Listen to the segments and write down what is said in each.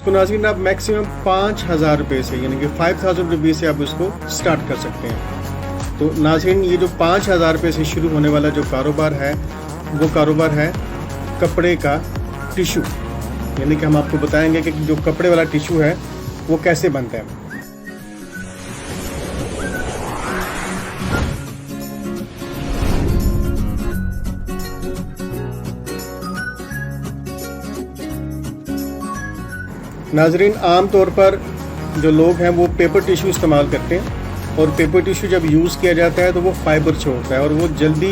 तो नाज़रीन आप मैक्सिमम 5,000 रुपये से यानी कि 5,000 रुपये से आप उसको स्टार्ट कर सकते हैं। तो नाज़रीन ये जो 5,000 रुपये से शुरू होने वाला जो कारोबार है वो कारोबार है कपड़े का टिशू, यानी कि हम आपको बताएंगे कि जो कपड़े वाला टिशू है वो कैसे बनता है। नाजरीन आम तौर पर जो लोग हैं वो पेपर टिशू इस्तेमाल करते हैं और पेपर टिशू जब यूज़ किया जाता है तो वो फाइबर से होता है और वो जल्दी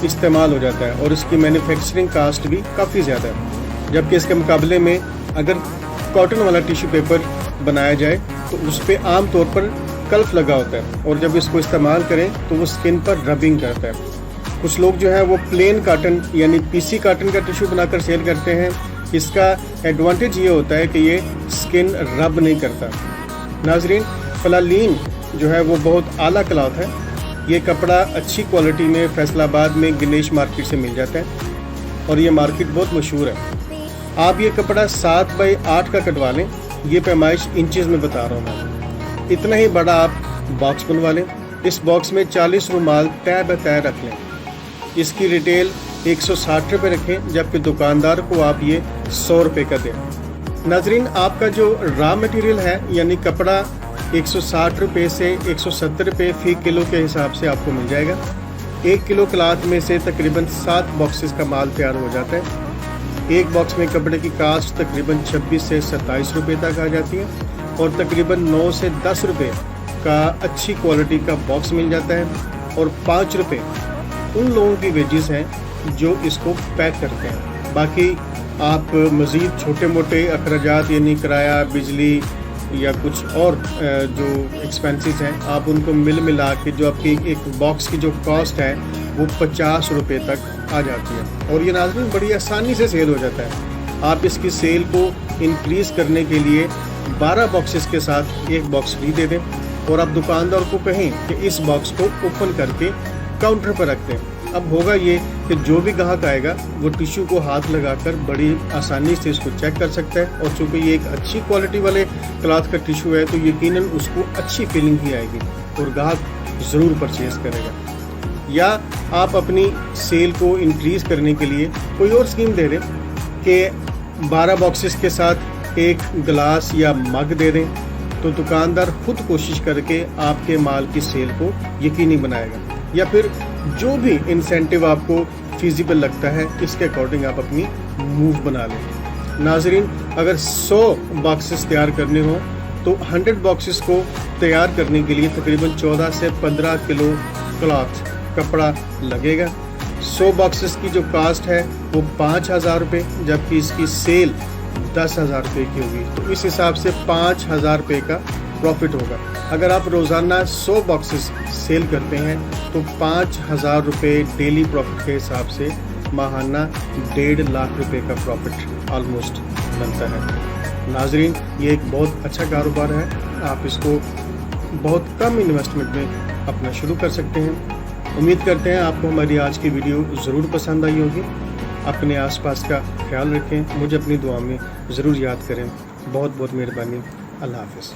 इस्तेमाल हो जाता है और इसकी मैन्युफैक्चरिंग कास्ट भी काफ़ी ज़्यादा है। जबकि इसके मुकाबले में अगर कॉटन वाला टिशू पेपर बनाया जाए तो उस पर आम तौर पर कल्फ लगा होता है और जब इसको इस्तेमाल करें तो वो स्किन पर रबिंग करता है। कुछ लोग जो है वो प्लेन काटन यानी पीसी काटन का टिशू बनाकर सेल करते हैं। इसका एडवांटेज ये होता है कि ये स्किन रब नहीं करता। नाजरीन फलालीन जो है वो बहुत आला क्लॉथ है। ये कपड़ा अच्छी क्वालिटी में फैसलाबाद में गणेश मार्केट से मिल जाता है और ये मार्केट बहुत मशहूर है। आप ये कपड़ा 7 बाई 8 का कटवा लें, ये पैमाइश इंचेस में बता रहा हूँ मैं। इतना ही बड़ा आप बॉक्स बनवा लें। इस बॉक्स में 40 रुमाल तय ब तय रख लें। इसकी रिटेल 160 रुपये रखें, जबकि दुकानदार को आप ये 100 रुपये का दें। नाजरीन आपका जो रॉ मटेरियल है यानी कपड़ा 160 रुपये से 170 रुपये फी किलो के हिसाब से आपको मिल जाएगा। 1 किलो क्लॉथ में से तकरीबन 7 बॉक्सेस का माल तैयार हो जाता है। एक बॉक्स में कपड़े की कास्ट तकरीबन 26 से 27 रुपये तक आ जाती है और तकरीबन 9 से 10 रुपये का अच्छी क्वालिटी का बॉक्स मिल जाता है और 5 रुपये उन लोगों की वेजेस हैं जो इसको पैक करते हैं। बाकी आप मज़ीद छोटे मोटे अखराजात यानी किराया, बिजली या कुछ और जो एक्सपेंसेस हैं आप उनको मिला के जो आपकी एक बॉक्स की जो कॉस्ट है वो 50 रुपये तक आ जाती है और ये नाज़रीन बड़ी आसानी से सेल हो जाता है। आप इसकी सेल को इंक्रीज़ करने के लिए 12 बॉक्सेस के साथ एक बॉक्स फ्री दे दें और आप दुकानदार को कहें कि इस बॉक्स को ओपन करके काउंटर पर रख दें। अब होगा ये कि जो भी ग्राहक आएगा वो टिश्यू को हाथ लगाकर बड़ी आसानी से इसको चेक कर सकता है और चूँकि ये एक अच्छी क्वालिटी वाले क्लॉथ का टिश्यू है तो यकीनन उसको अच्छी फीलिंग ही आएगी और ग्राहक ज़रूर परचेज़ करेगा। या आप अपनी सेल को इंक्रीज़ करने के लिए कोई और स्कीम दे दें कि 12 बॉक्सेस के साथ एक गिलास या मग दे दें तो दुकानदार खुद कोशिश करके आपके माल की सेल को यकीनी बनाएगा। या फिर जो भी इंसेंटिव आपको फीजिबल लगता है इसके अकॉर्डिंग आप अपनी मूव बना लें। नाजरीन अगर 100 बॉक्सेस तैयार करने हो तो 100 बॉक्सेस को तैयार करने के लिए तकरीबन 14 से 15 किलो क्लॉथ कपड़ा लगेगा। 100 बॉक्सेस की जो कास्ट है वो 5,000 रुपये, जबकि इसकी सेल 10,000 रुपये की होगी। तो इस हिसाब से 5,000 रुपये का प्रॉफिट होगा। अगर आप रोज़ाना 100 बॉक्सेस सेल करते हैं तो 5,000 रुपये डेली प्रॉफिट के हिसाब से माहाना 1.5 लाख रुपए का प्रॉफिट ऑलमोस्ट बनता है। नाजरीन ये एक बहुत अच्छा कारोबार है। आप इसको बहुत कम इन्वेस्टमेंट में अपना शुरू कर सकते हैं। उम्मीद करते हैं आपको हमारी आज की वीडियो ज़रूर पसंद आई होगी। अपने आसपास का ख्याल रखें, मुझे अपनी दुआ में ज़रूर याद करें। बहुत बहुत मेहरबानी। अल्लाह हाफ़िज़।